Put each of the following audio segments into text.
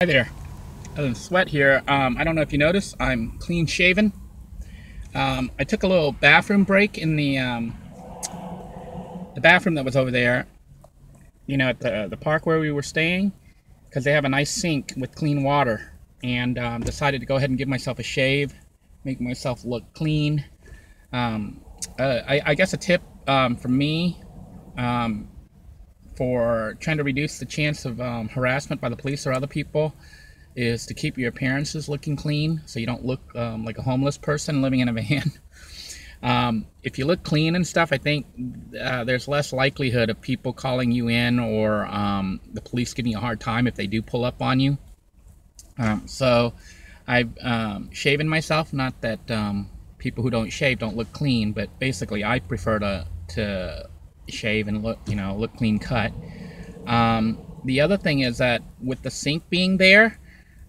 Hi there. Other than sweat here, I don't know if you noticed, I'm clean shaven. I took a little bathroom break in the bathroom that was over there, you know, at the park where we were staying, because they have a nice sink with clean water, and decided to go ahead and give myself a shave, make myself look clean. I guess a tip from me for trying to reduce the chance of harassment by the police or other people is to keep your appearances looking clean, so you don't look like a homeless person living in a van. If you look clean and stuff, I think there's less likelihood of people calling you in or the police giving you a hard time if they do pull up on you. So I've shaven myself. Not that people who don't shave don't look clean, but basically I prefer to shave and look clean cut. The other thing is that with the sink being there,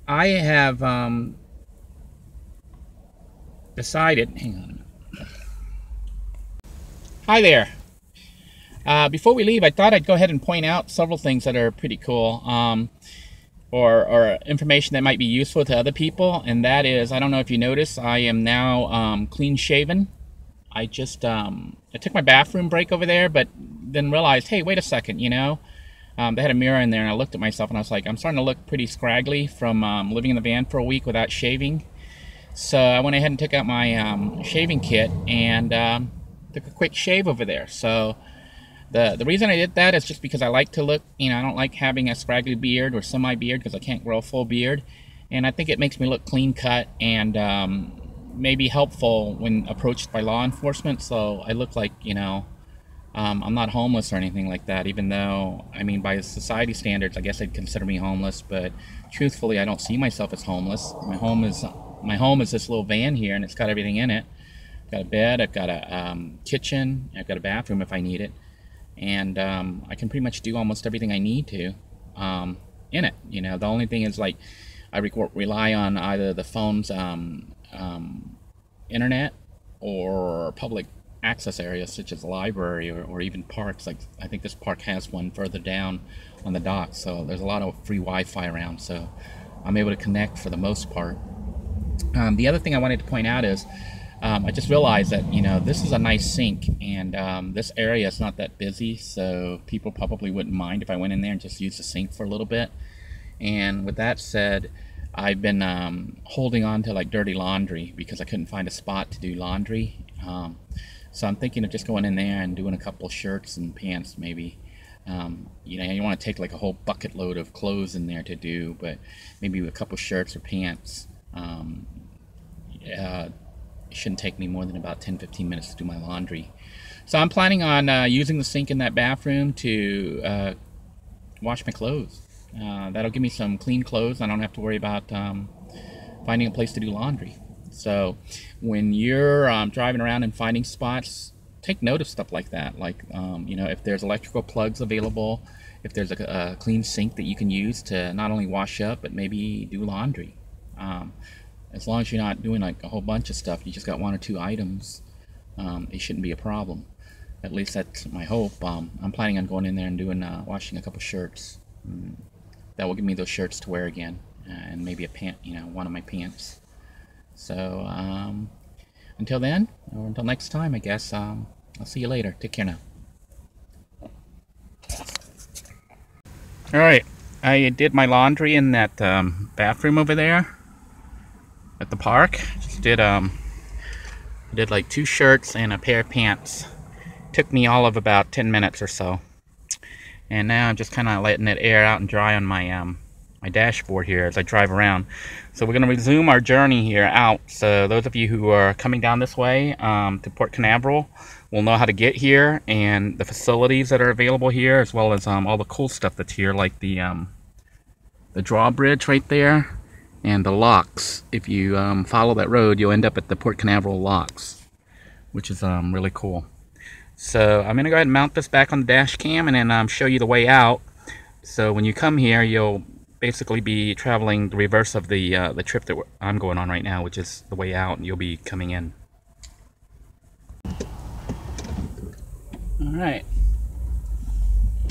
I have decided. Hang on a minute. Hi there. Before we leave, I thought I'd go ahead and point out several things that are pretty cool, or information that might be useful to other people. And that is, I don't know if you noticed, I am now clean shaven. I just I took my bathroom break over there, but then realized, hey, wait a second, they had a mirror in there, and I looked at myself and I was like, I'm starting to look pretty scraggly from living in the van for a week without shaving. So I went ahead and took out my shaving kit and took a quick shave over there. So the reason I did that is just because I like to look, I don't like having a scraggly beard or semi-beard because I can't grow a full beard. And I think it makes me look clean cut and maybe helpful when approached by law enforcement. So I look like, I'm not homeless or anything like that, even though, by society standards, I guess they'd consider me homeless, but truthfully, I don't see myself as homeless. My home is this little van here, and it's got everything in it. I've got a bed, I've got a kitchen, I've got a bathroom if I need it, and I can pretty much do almost everything I need to in it. The only thing is, like, I rely on either the phone's internet or public access areas such as the library or even parks. Like, I think this park has one further down on the dock, so there's a lot of free Wi-Fi around, so I'm able to connect for the most part. The other thing I wanted to point out is I just realized that this is a nice sink, and this area is not that busy, so people probably wouldn't mind if I went in there and just used the sink for a little bit. And with that said, I've been holding on to like dirty laundry because I couldn't find a spot to do laundry. So I'm thinking of just going in there and doing a couple shirts and pants maybe. You want to take like a whole bucket load of clothes in there to do, but maybe a couple shirts or pants. It shouldn't take me more than about 10-15 minutes to do my laundry. So I'm planning on using the sink in that bathroom to wash my clothes. That'll give me some clean clothes. I don't have to worry about finding a place to do laundry. So when you're driving around and finding spots, take note of stuff like that. Like, if there's electrical plugs available, if there's a clean sink that you can use to not only wash up, but maybe do laundry. As long as you're not doing like a whole bunch of stuff, you just got one or two items, it shouldn't be a problem. At least that's my hope. I'm planning on going in there and doing washing a couple shirts. That will give me those shirts to wear again, and maybe a pant, one of my pants. So until then, or until next time, I guess, I'll see you later. Take care now. Alright, I did my laundry in that bathroom over there at the park. Just did like 2 shirts and a pair of pants. Took me all of about 10 minutes or so. And now I'm just kind of letting it air out and dry on my my dashboard here as I drive around. So we're going to resume our journey here out. So those of you who are coming down this way to Port Canaveral will know how to get here and the facilities that are available here, as well as all the cool stuff that's here, like the drawbridge right there and the locks. If you follow that road, you'll end up at the Port Canaveral locks, which is really cool. So I'm going to go ahead and mount this back on the dash cam and then show you the way out. So when you come here, you'll basically be traveling the reverse of the trip that I'm going on right now, which is the way out, and you'll be coming in. Alright,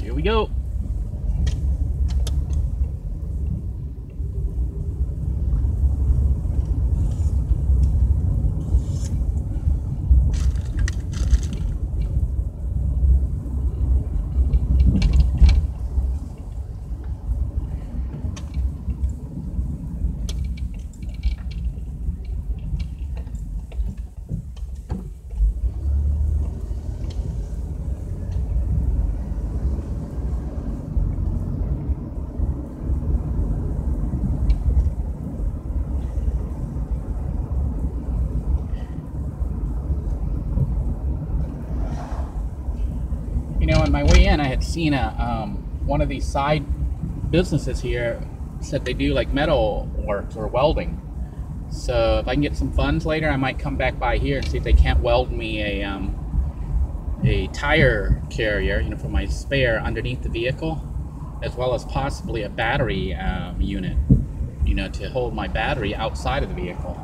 here we go. my way in, I had seen one of these side businesses here said they do like metal work or welding. So if I can get some funds later, I might come back by here and see if they can't weld me a tire carrier, you know, for my spare underneath the vehicle, as well as possibly a battery unit, you know, to hold my battery outside of the vehicle.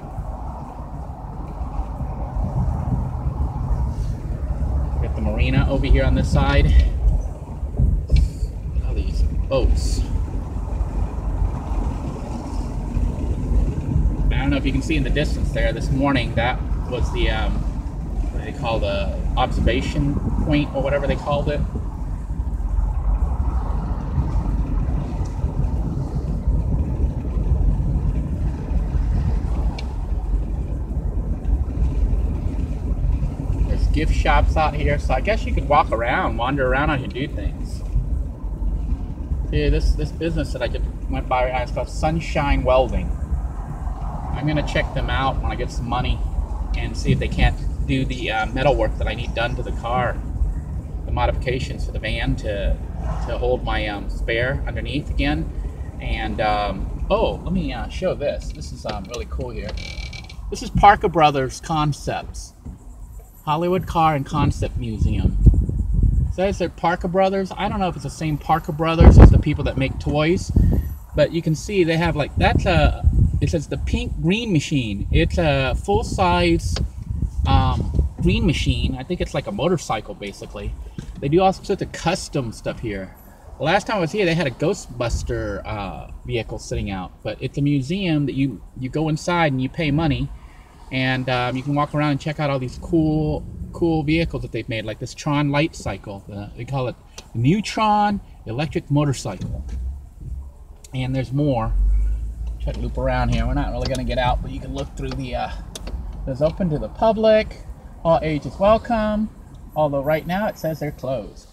Got the marina over here on this side. All these boats. I don't know if you can see in the distance there. This morning, that was the what do they call, the observation point or whatever they called it. There's gift shops out here, so I guess you could walk around, wander around and do things. See, this business that I just went by, it's called Sunshine Welding. I'm gonna check them out when I get some money and see if they can't do the metal work that I need done to the car, the modifications for the van to hold my spare underneath again. And oh, let me show this. This is really cool here. This is Parker Brothers Concepts, Hollywood Car and Concept Museum. It says they're Parker Brothers. I don't know if it's the same Parker Brothers as the people that make toys, but you can see they have like, that's a, it says the pink green machine. It's a full-size green machine. I think it's like a motorcycle, basically. They do all sorts of custom stuff here. The last time I was here, they had a Ghostbuster vehicle sitting out, but it's a museum that you go inside and you pay money, and you can walk around and check out all these cool vehicles that they've made, like this Tron light cycle. They call it the New Tron electric motorcycle. And there's more. Try to loop around here. We're not really going to get out, but you can look through the it's open to the public, all ages welcome, although right now it says they're closed.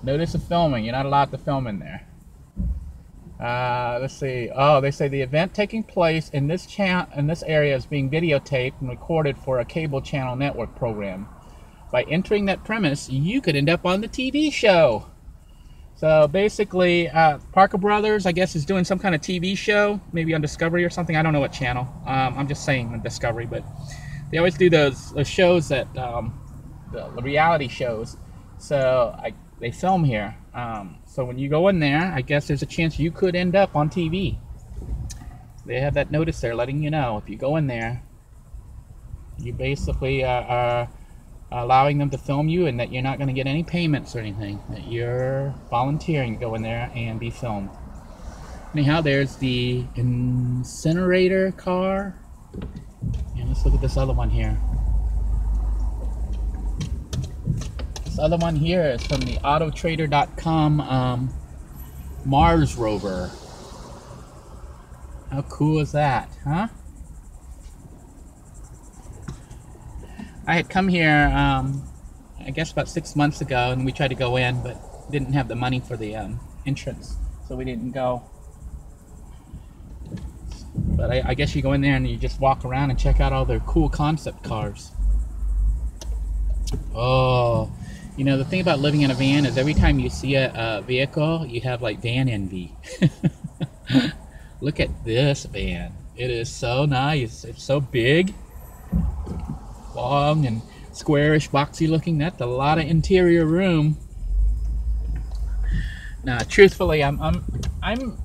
Notice of filming. You're not allowed to film in there. Let's see. Oh, they say the event taking place in this area is being videotaped and recorded for a cable channel network program. By entering that premise, you could end up on the TV show. So basically, Parker Brothers, I guess, is doing some kind of TV show, maybe on Discovery or something. I don't know what channel. I'm just saying on Discovery, but they always do those shows that the reality shows. So they film here. So when you go in there, I guess there's a chance you could end up on TV. They have that notice there letting you know if you go in there, you basically are allowing them to film you, and that you're not going to get any payments or anything, that you're volunteering to go in there and be filmed. Anyhow, there's the incinerator car, and let's look at this other one here. This other one here is from the autotrader.com Mars rover. How cool is that, huh? I had come here, I guess about 6 months ago, and we tried to go in, but didn't have the money for the entrance, so we didn't go. But I guess you go in there and you just walk around and check out all their cool concept cars. Oh, you know, the thing about living in a van is every time you see a vehicle, you have like van envy. Look at this van. It is so nice. It's so big, long and squarish, boxy looking. That's a lot of interior room. Now, truthfully, I'm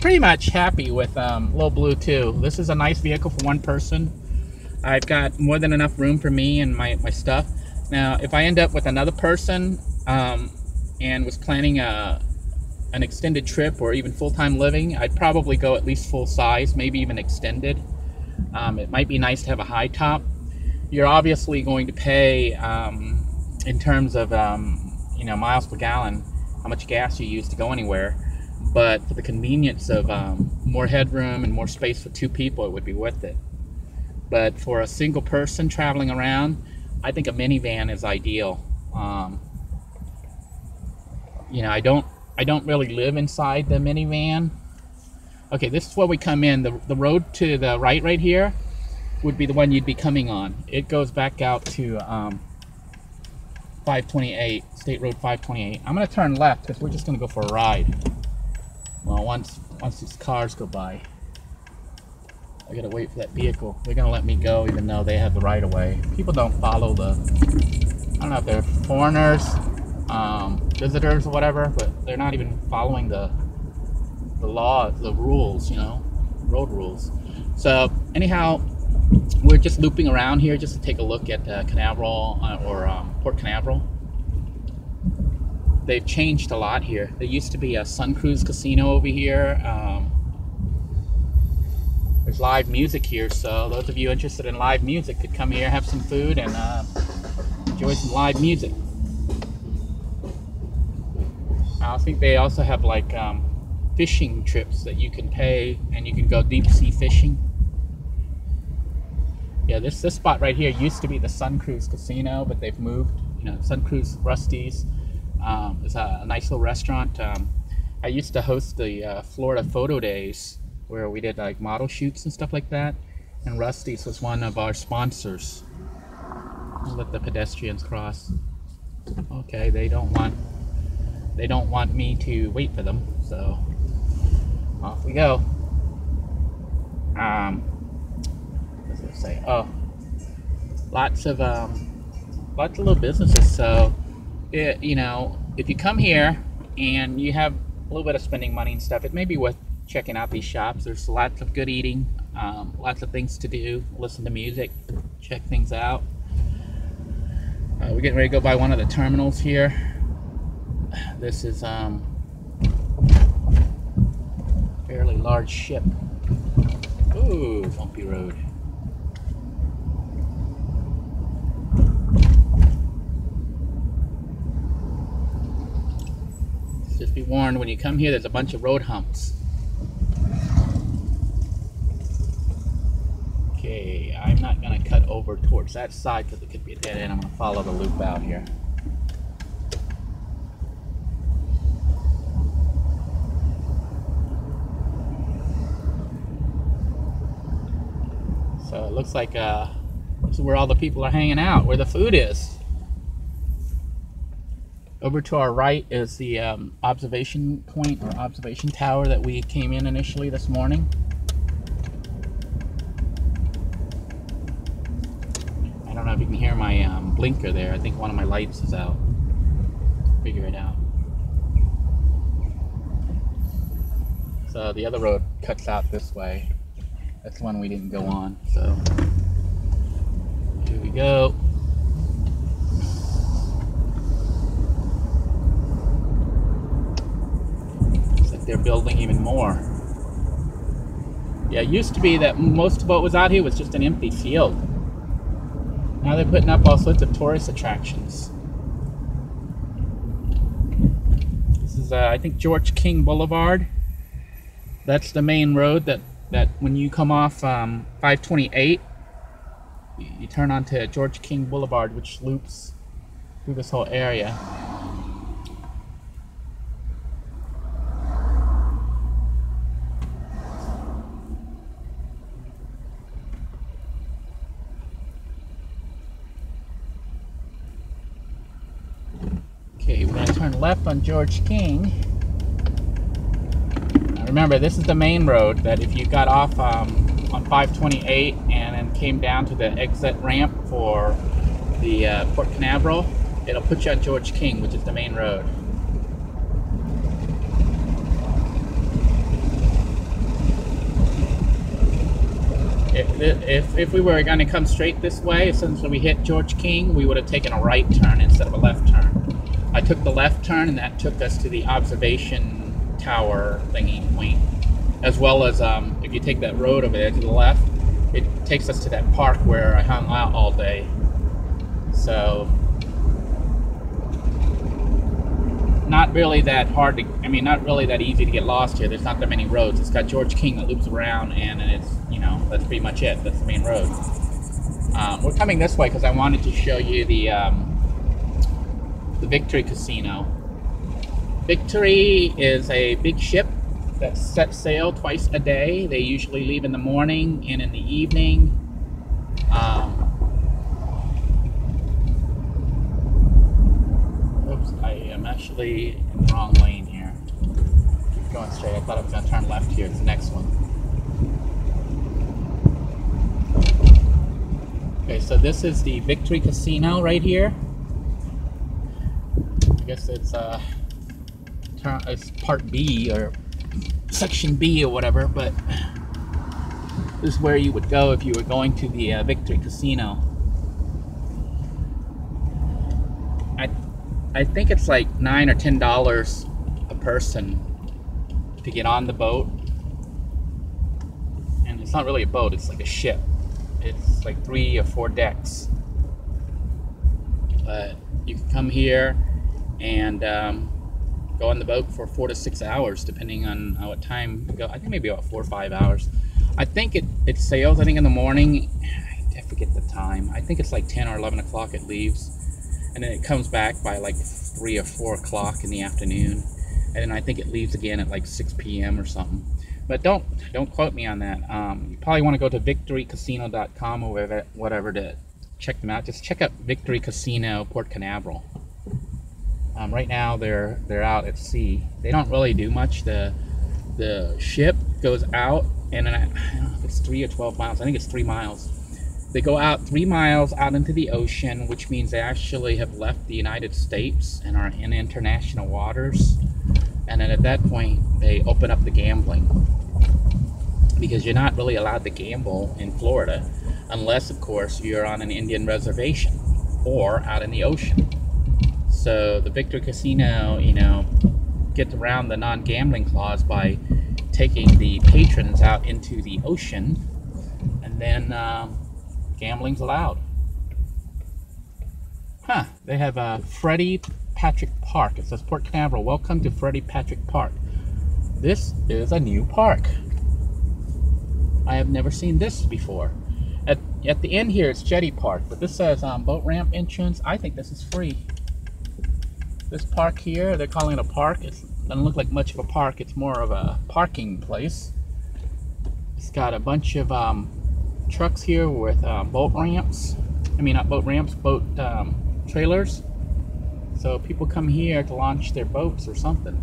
pretty much happy with Little Blue too. This is a nice vehicle for one person. I've got more than enough room for me and my stuff. Now, if I end up with another person and was planning an extended trip or even full-time living, I'd probably go at least full size, maybe even extended. It might be nice to have a high top. You're obviously going to pay in terms of you know, miles per gallon, how much gas you use to go anywhere. But for the convenience of more headroom and more space for two people, it would be worth it. But for a single person traveling around, I think a minivan is ideal. You know, I don't really live inside the minivan. Okay, this is where we come in. The road to the right here would be the one you'd be coming on. It goes back out to 528, State Road 528. I'm gonna turn left because we're just gonna go for a ride. Well, once these cars go by, I gotta wait for that vehicle. They're gonna let me go even though they have the right of way. People don't follow the, I don't know if they're foreigners, visitors or whatever, but they're not even following the law, the rules, you know, road rules. So anyhow, we're just looping around here just to take a look at Canaveral or Port Canaveral. They've changed a lot here. There used to be a Sun Cruise casino over here. There's live music here, so those of you interested in live music could come here, have some food, and enjoy some live music. I think they also have like fishing trips that you can pay, and you can go deep sea fishing. Yeah, this spot right here used to be the Sun Cruise Casino, but they've moved. You know, Sun Cruise Rusty's. It's a nice little restaurant. I used to host the Florida Photo Days, where we did like model shoots and stuff like that. And Rusty's was one of our sponsors. I'll let the pedestrians cross. Okay, they don't want me to wait for them, so off we go. What does it say? Oh, lots of little businesses. So you know, if you come here and you have a little bit of spending money and stuff, it may be worth checking out these shops. There's lots of good eating, lots of things to do, listen to music, check things out. We're getting ready to go by one of the terminals here. This is fairly large ship. Ooh, bumpy road. Just be warned, when you come here, there's a bunch of road humps. Okay, I'm not going to cut over towards that side because it could be a dead end. I'm going to follow the loop out here. So it looks like this is where all the people are hanging out, where the food is. Over to our right is the observation point or observation tower that we came in initially this morning. I don't know if you can hear my blinker there. I think one of my lights is out. Figure it out. So the other road cuts out this way. That's the one we didn't go on. So here we go. They're building even more. Yeah, it used to be that most of what was out here was just an empty field. Now they're putting up all sorts of tourist attractions. This is, I think, George King Boulevard. That's the main road that when you come off 528, you turn onto George King Boulevard, which loops through this whole area. Okay, we're going to turn left on George King. Now remember, this is the main road that if you got off on 528 and then came down to the exit ramp for the Port Canaveral, it'll put you on George King, which is the main road. If we were going to come straight this way, as soon as we hit George King, we would have taken a right turn instead of a left turn. I took the left turn, and that took us to the observation tower thingy point, as well as if you take that road over there to the left, it takes us to that park where I hung out all day. So not really that hard to, I mean, not really that easy to get lost here. There's not that many roads. It's got George King that loops around, and it's, you know, that's pretty much it. That's the main road. We're coming this way because I wanted to show you the Victory Casino. Victory is a big ship that sets sail twice a day. They usually leave in the morning and in the evening. Oops, I am actually in the wrong lane here. Keep going straight. I thought I was going to turn left here. It's the next one. Okay, so this is the Victory Casino right here. I guess it's part B or section B or whatever, but this is where you would go if you were going to the Victory Casino. I think it's like $9 or $10 a person to get on the boat, and it's not really a boat, it's like a ship. It's like 3 or 4 decks, but you can come here and go on the boat for 4 to 6 hours depending on what time you go. I think maybe about 4 or 5 hours. I think it sails, I think in the morning. I forget the time. I think it's like 10 or 11 o'clock it leaves, and then it comes back by like 3 or 4 o'clock in the afternoon, and then I think it leaves again at like 6 p.m. or something. But don't quote me on that. You probably want to go to victorycasino.com or whatever to check them out. Just check out Victory Casino, Port Canaveral. Right now they're out at sea. They don't really do much. The ship goes out, and I don't know if it's 3 or 12 miles. I think it's 3 miles. They go out 3 miles out into the ocean, which means they actually have left the United States and are in international waters. And then at that point, they open up the gambling, because you're not really allowed to gamble in Florida unless, of course, you're on an Indian reservation or out in the ocean. So the Victory Casino, you know, gets around the non-gambling clause by taking the patrons out into the ocean, and then gambling's allowed. They have Freddie Patrick Park. It says Port Canaveral, welcome to Freddie Patrick Park. This is a new park. I have never seen this before. At the end here, it's Jetty Park, but this says boat ramp entrance. I think this is free. This park here, they're calling it a park. It doesn't look like much of a park. It's more of a parking place. It's got a bunch of trucks here with boat ramps. I mean, not boat ramps, boat trailers. So people come here to launch their boats or something.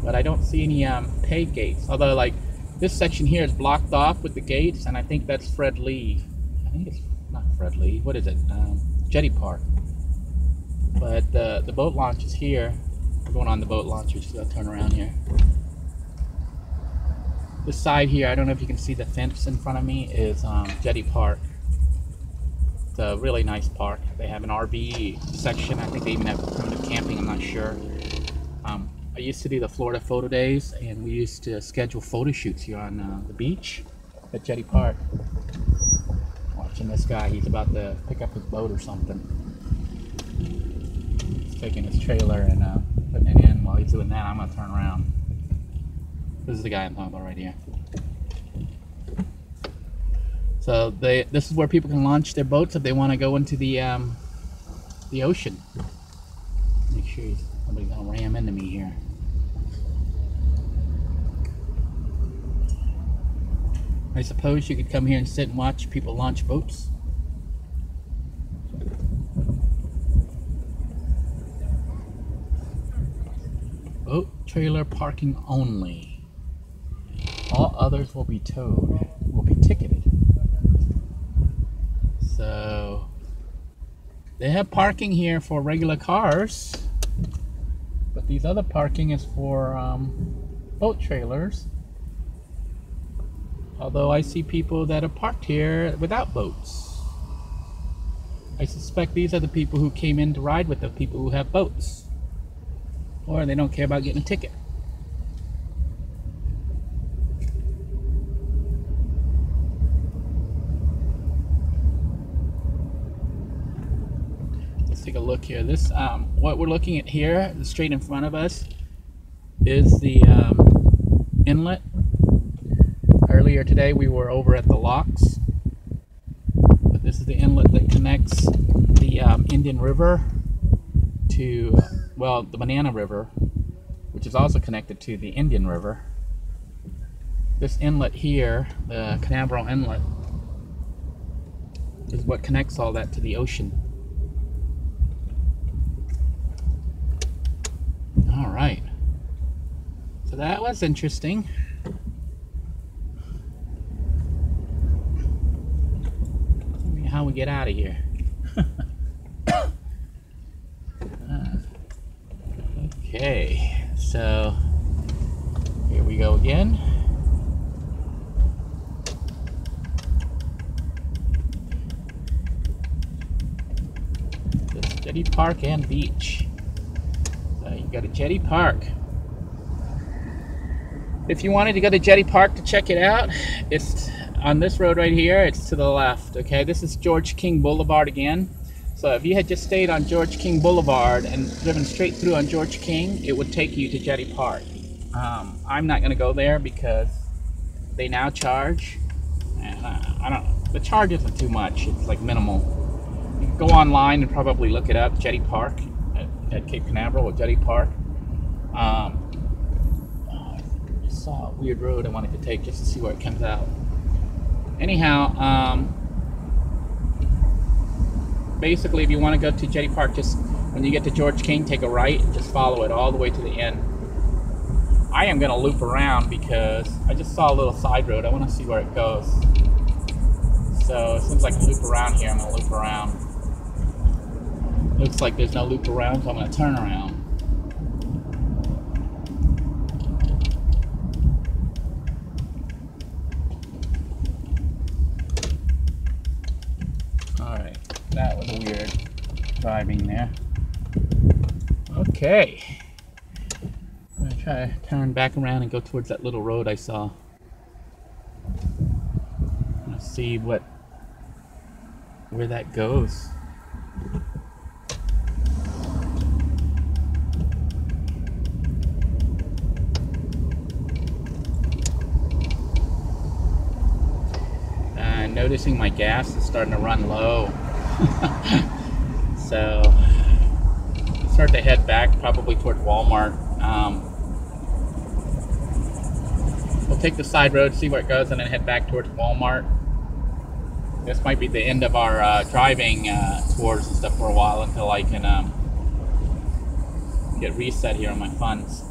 But I don't see any pay gates. Although, like, this section here is blocked off with the gates, and I think that's Fred Lee. I think it's not Fred Lee. What is it? Jetty Park. But the boat launch is here. We're going on the boat launch. We're just gonna turn around here. This side here, I don't know if you can see the fence in front of me, is Jetty Park. It's a really nice park. They have an RV section. I think they even have primitive camping, I'm not sure. I used to do the Florida photo days, and we used to schedule photo shoots here on the beach at Jetty Park. Watching this guy, he's about to pick up his boat or something. He's taking his trailer and putting it in. While he's doing that, I'm gonna turn around. This is the guy I'm talking about right here. So this is where people can launch their boats if they want to go into the ocean. Make sure nobody's gonna ram into me here. I suppose you could come here and sit and watch people launch boats. Boat trailer parking only. All others will be towed, will be ticketed. So they have parking here for regular cars, but these other parking is for boat trailers. Although I see people that are parked here without boats. I suspect these are the people who came in to ride with the people who have boats. Or they don't care about getting a ticket. Let's take a look here. This what we're looking at here, straight in front of us, is the inlet. Earlier today we were over at the locks, but this is the inlet that connects the Indian River to, well, the Banana River, which is also connected to the Indian River. This inlet here, the Canaveral Inlet, is what connects all that to the ocean. So that was interesting. How we get out of here. Okay, so here we go again. This Jetty Park and beach. So you got a Jetty Park. If you wanted to go to Jetty Park to check it out, it's on this road right here. It's to the left. Okay, this is George King Boulevard again. So if you had just stayed on George King Boulevard and driven straight through on George King, it would take you to Jetty Park. I'm not going to go there because they now charge, and I don't. The charge isn't too much. It's like minimal. You can go online and probably look it up. Jetty Park at Cape Canaveral or Jetty Park. I saw a weird road I wanted to take just to see where it comes out. Anyhow, basically, if you want to go to Jetty Park, just when you get to George King, take a right and just follow it all the way to the end. I am going to loop around because I just saw a little side road. I want to see where it goes. So it seems like a loop around here. I'm going to loop around. Looks like there's no loop around, so I'm going to turn around. Alright, that was a weird driving there. Okay. I'm going to try to turn back around and go towards that little road I saw. Let's see where that goes. Noticing my gas is starting to run low. So start to head back probably towards Walmart. We'll take the side road, see where it goes, and then head back towards Walmart. This might be the end of our driving tours and stuff for a while until I can get reset here on my funds.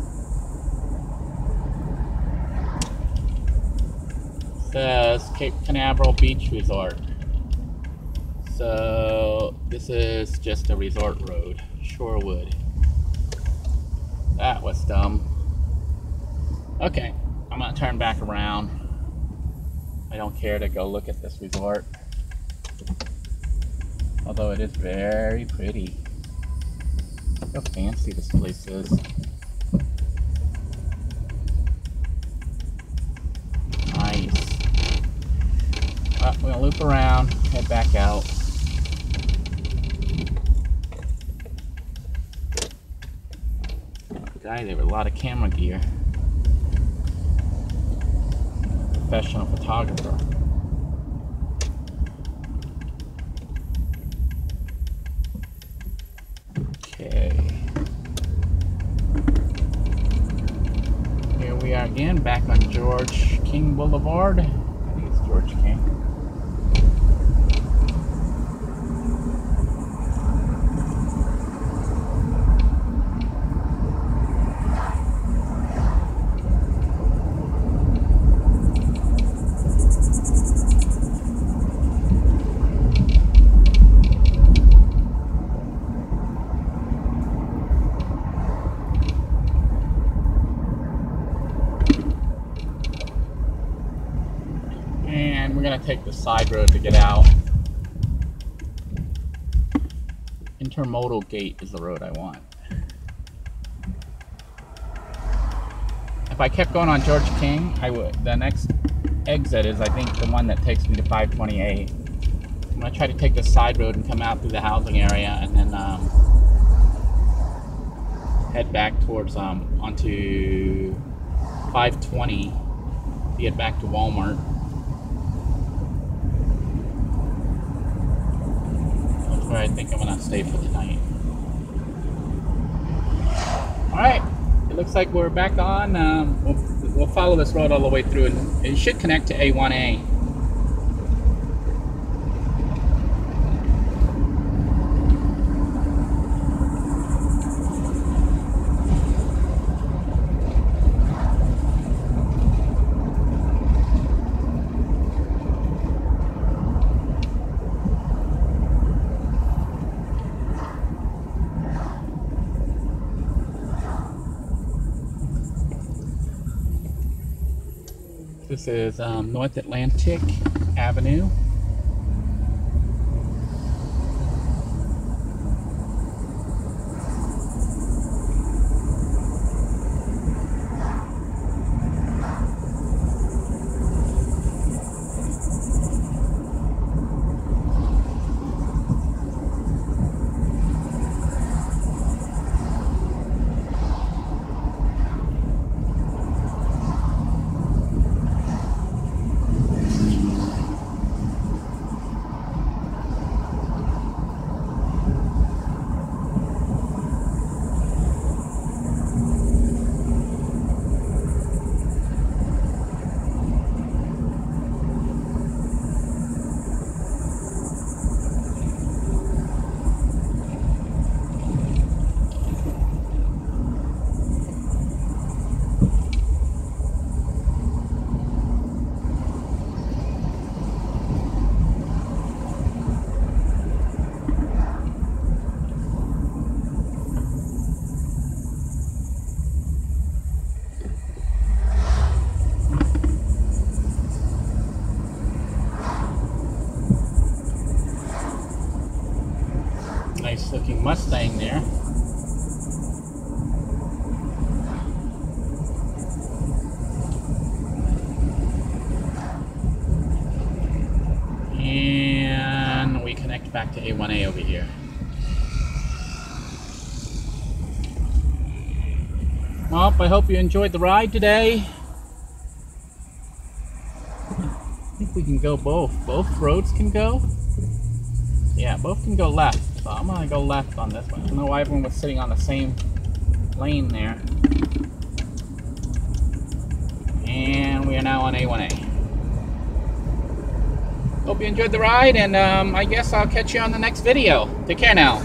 Says Cape Canaveral Beach Resort. So this is just a resort road. Shorewood. That was dumb. Okay, I'm gonna turn back around. I don't care to go look at this resort. Although it is very pretty. Look how fancy this place is. Nice. Well, we're gonna loop around, head back out. Guy, there were a lot of camera gear. Professional photographer. Okay. Here we are again, back on George King Boulevard. I think it's George King. And we're going to take the side road to get out. Intermodal gate is the road I want. If I kept going on George King, I would. The next exit is, I think, the one that takes me to 528. I'm going to try to take the side road and come out through the housing area and then head back towards onto 520 to get back to Walmart. That's where I think I'm gonna stay for the night. Alright, it looks like we're back on. We'll follow this road all the way through, and it should connect to A1A. This is North Atlantic Avenue. Nice looking Mustang there. And we connect back to A1A over here. Well, I hope you enjoyed the ride today. I think we can go both. Both roads can go. Yeah, both can go left. So I'm gonna go left on this one. I don't know why everyone was sitting on the same lane there. And we are now on A1A. Hope you enjoyed the ride, and I guess I'll catch you on the next video. Take care now.